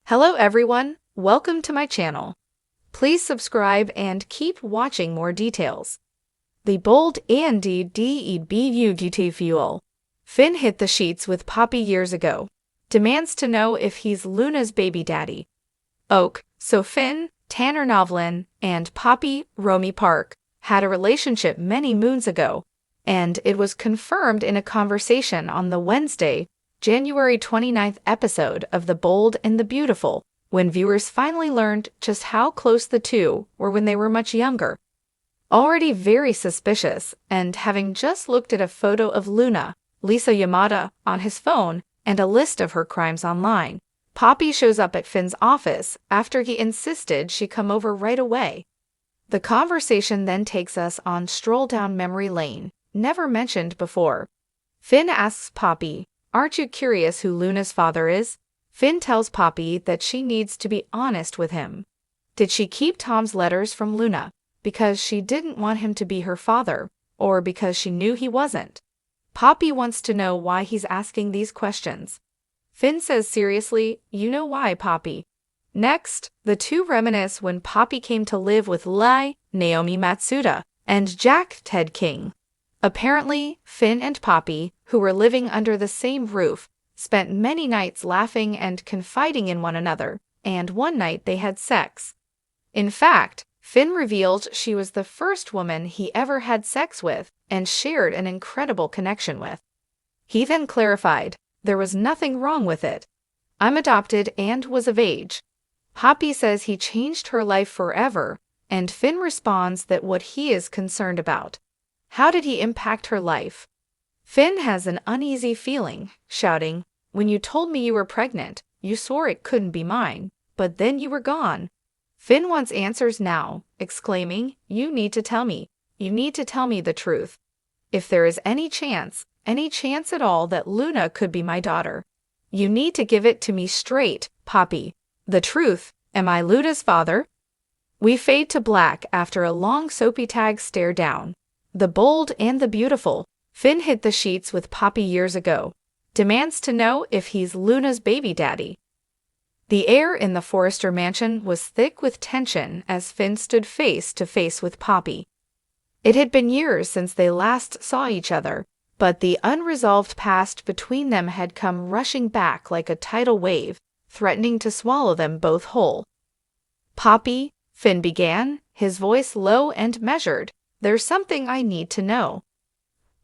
Hello everyone, welcome to my channel. Please subscribe and keep watching more details. The bold and beautiful Finn hit the sheets with Poppy years ago. Demands to know if he's Luna's baby daddy. So Finn, Tanner Novlin, and Poppy, Romy Park, had a relationship many moons ago, and it was confirmed in a conversation on the Wednesday, January 29th episode of The Bold and the Beautiful, when viewers finally learned just how close the two were when they were much younger. Already very suspicious, and having just looked at a photo of Luna, Lisa Yamada, on his phone and a list of her crimes online, Poppy shows up at Finn's office after he insisted she come over right away. The conversation then takes us on stroll down memory lane, never mentioned before. Finn asks Poppy, "Aren't you curious who Luna's father is?" Finn tells Poppy that she needs to be honest with him. Did she keep Tom's letters from Luna because she didn't want him to be her father, or because she knew he wasn't? Poppy wants to know why he's asking these questions. Finn says seriously, "You know why, Poppy." Next, the two reminisce when Poppy came to live with Naomi Matsuda and Jack Ted King. Apparently, Finn and Poppy, who were living under the same roof, spent many nights laughing and confiding in one another, and one night they had sex. In fact, Finn revealed she was the first woman he ever had sex with and shared an incredible connection with. He then clarified, there was nothing wrong with it. "I'm adopted and was of age." Poppy says he changed her life forever, and Finn responds that what he is concerned about. How did he impact her life? Finn has an uneasy feeling, shouting, "When you told me you were pregnant, you swore it couldn't be mine, but then you were gone." Finn wants answers now, exclaiming, "You need to tell me. You need to tell me the truth. If there is any chance at all that Luna could be my daughter, you need to give it to me straight, Poppy. The truth, am I Luna's father?" We fade to black after a long soapy tag stare down. The Bold and the Beautiful. Finn hit the sheets with Poppy years ago. Demands to know if he's Luna's baby daddy. The air in the Forrester mansion was thick with tension as Finn stood face to face with Poppy. It had been years since they last saw each other, but the unresolved past between them had come rushing back like a tidal wave, threatening to swallow them both whole. "Poppy," Finn began, his voice low and measured, "there's something I need to know."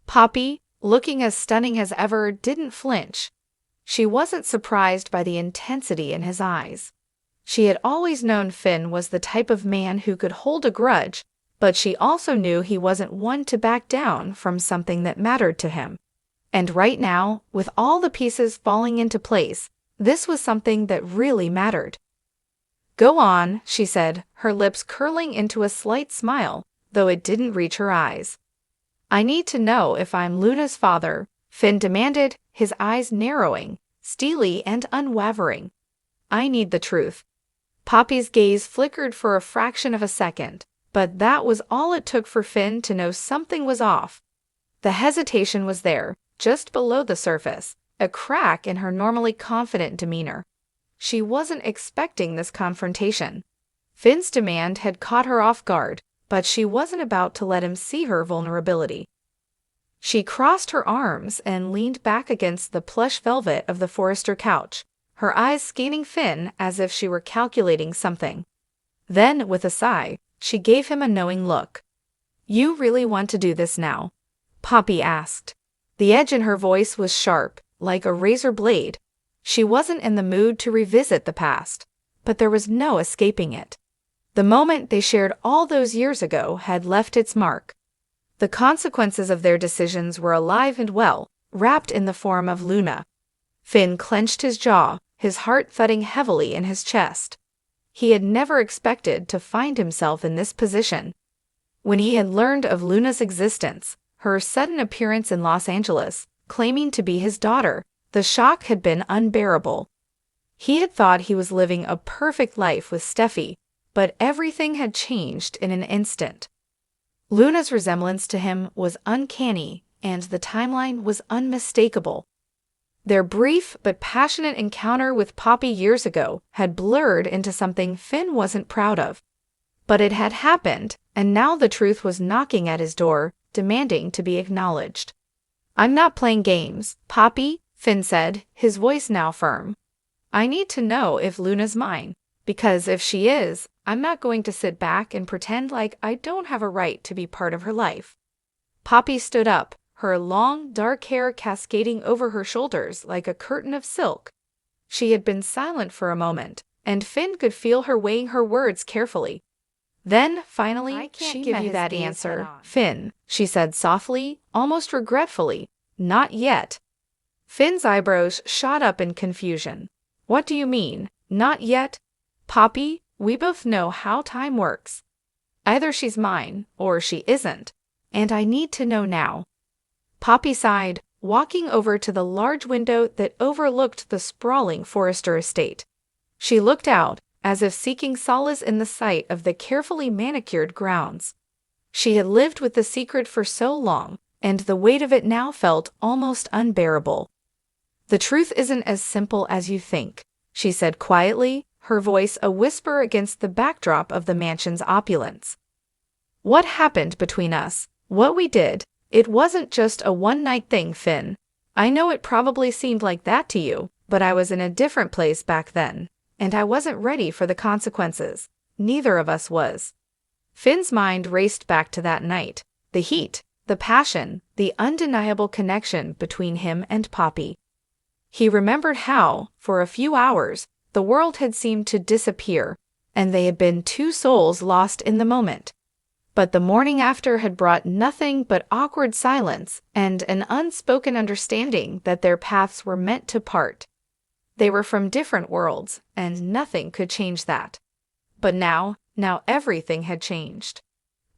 Poppy, looking as stunning as ever, didn't flinch. She wasn't surprised by the intensity in his eyes. She had always known Finn was the type of man who could hold a grudge, but she also knew he wasn't one to back down from something that mattered to him. And right now, with all the pieces falling into place, this was something that really mattered. "Go on," she said, her lips curling into a slight smile, though it didn't reach her eyes. "I need to know if I'm Luna's father," Finn demanded, his eyes narrowing, steely and unwavering. "I need the truth." Poppy's gaze flickered for a fraction of a second, but that was all it took for Finn to know something was off. The hesitation was there, just below the surface, a crack in her normally confident demeanor. She wasn't expecting this confrontation. Finn's demand had caught her off guard, but she wasn't about to let him see her vulnerability. She crossed her arms and leaned back against the plush velvet of the Forrester couch, her eyes scanning Finn as if she were calculating something. Then, with a sigh, she gave him a knowing look. "You really want to do this now?" Poppy asked. The edge in her voice was sharp, like a razor blade. She wasn't in the mood to revisit the past, but there was no escaping it. The moment they shared all those years ago had left its mark. The consequences of their decisions were alive and well, wrapped in the form of Luna. Finn clenched his jaw, his heart thudding heavily in his chest. He had never expected to find himself in this position. When he had learned of Luna's existence, her sudden appearance in Los Angeles, claiming to be his daughter, the shock had been unbearable. He had thought he was living a perfect life with Steffi, but everything had changed in an instant. Luna's resemblance to him was uncanny, and the timeline was unmistakable. Their brief but passionate encounter with Poppy years ago had blurred into something Finn wasn't proud of. But it had happened, and now the truth was knocking at his door, demanding to be acknowledged. "I'm not playing games, Poppy," Finn said, his voice now firm. "I need to know if Luna's mine, because if she is, I'm not going to sit back and pretend like I don't have a right to be part of her life." Poppy stood up, her long, dark hair cascading over her shoulders like a curtain of silk. She had been silent for a moment, and Finn could feel her weighing her words carefully. Then, finally, "I can't she give met you his that gaze answer, head-on. "Finn," she said softly, almost regretfully, "not yet." Finn's eyebrows shot up in confusion. "What do you mean, not yet?" "Poppy, we both know how time works. Either she's mine, or she isn't, and I need to know now." Poppy sighed, walking over to the large window that overlooked the sprawling Forrester estate. She looked out, as if seeking solace in the sight of the carefully manicured grounds. She had lived with the secret for so long, and the weight of it now felt almost unbearable. "The truth isn't as simple as you think," she said quietly, her voice a whisper against the backdrop of the mansion's opulence. "What happened between us, what we did, it wasn't just a one-night thing, Finn. I know it probably seemed like that to you, but I was in a different place back then, and I wasn't ready for the consequences. Neither of us was." Finn's mind raced back to that night, the heat, the passion, the undeniable connection between him and Poppy. He remembered how, for a few hours, the world had seemed to disappear, and they had been two souls lost in the moment. But the morning after had brought nothing but awkward silence and an unspoken understanding that their paths were meant to part. They were from different worlds, and nothing could change that. But now everything had changed.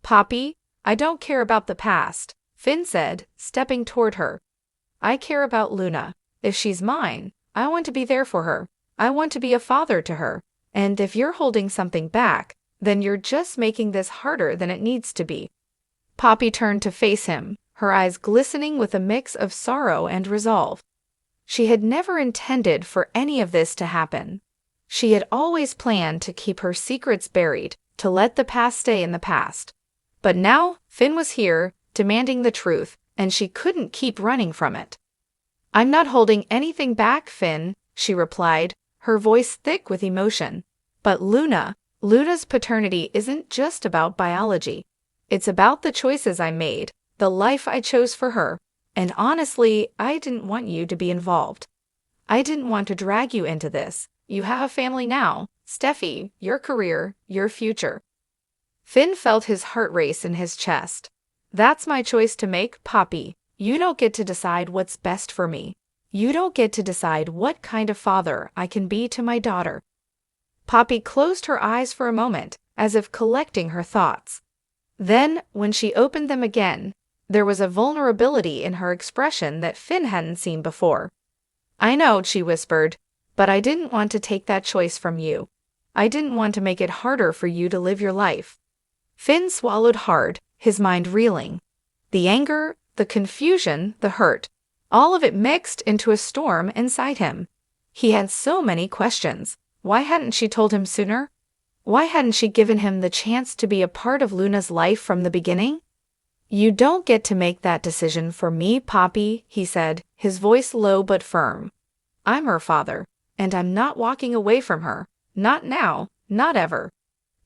"Poppy, I don't care about the past," Finn said, stepping toward her. "I care about Luna. If she's mine, I want to be there for her. I want to be a father to her. And if you're holding something back, then you're just making this harder than it needs to be." Poppy turned to face him, her eyes glistening with a mix of sorrow and resolve. She had never intended for any of this to happen. She had always planned to keep her secrets buried, to let the past stay in the past. But now Finn was here, demanding the truth, and she couldn't keep running from it. "I'm not holding anything back, Finn," she replied, her voice thick with emotion. "But Luna's paternity isn't just about biology. It's about the choices I made, the life I chose for her, and honestly, I didn't want you to be involved. I didn't want to drag you into this. You have a family now, Steffi, your career, your future." Finn felt his heart race in his chest. "That's my choice to make, Poppy. You don't get to decide what's best for me. You don't get to decide what kind of father I can be to my daughter." Poppy closed her eyes for a moment, as if collecting her thoughts. Then, when she opened them again, there was a vulnerability in her expression that Finn hadn't seen before. "I know," she whispered, "but I didn't want to take that choice from you. I didn't want to make it harder for you to live your life." Finn swallowed hard, his mind reeling. The anger, the confusion, the hurt, all of it mixed into a storm inside him. He had so many questions. Why hadn't she told him sooner? Why hadn't she given him the chance to be a part of Luna's life from the beginning? "You don't get to make that decision for me, Poppy," he said, his voice low but firm. "I'm her father, and I'm not walking away from her. Not now, not ever."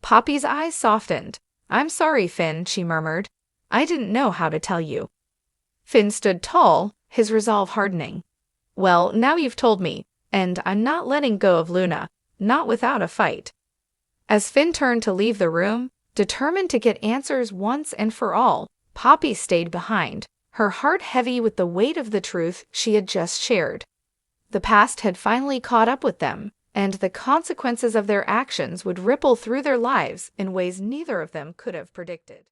Poppy's eyes softened. "I'm sorry, Finn," she murmured. "I didn't know how to tell you." Finn stood tall, his resolve hardening. "Well, now you've told me, and I'm not letting go of Luna, not without a fight." As Finn turned to leave the room, determined to get answers once and for all, Poppy stayed behind, her heart heavy with the weight of the truth she had just shared. The past had finally caught up with them, and the consequences of their actions would ripple through their lives in ways neither of them could have predicted.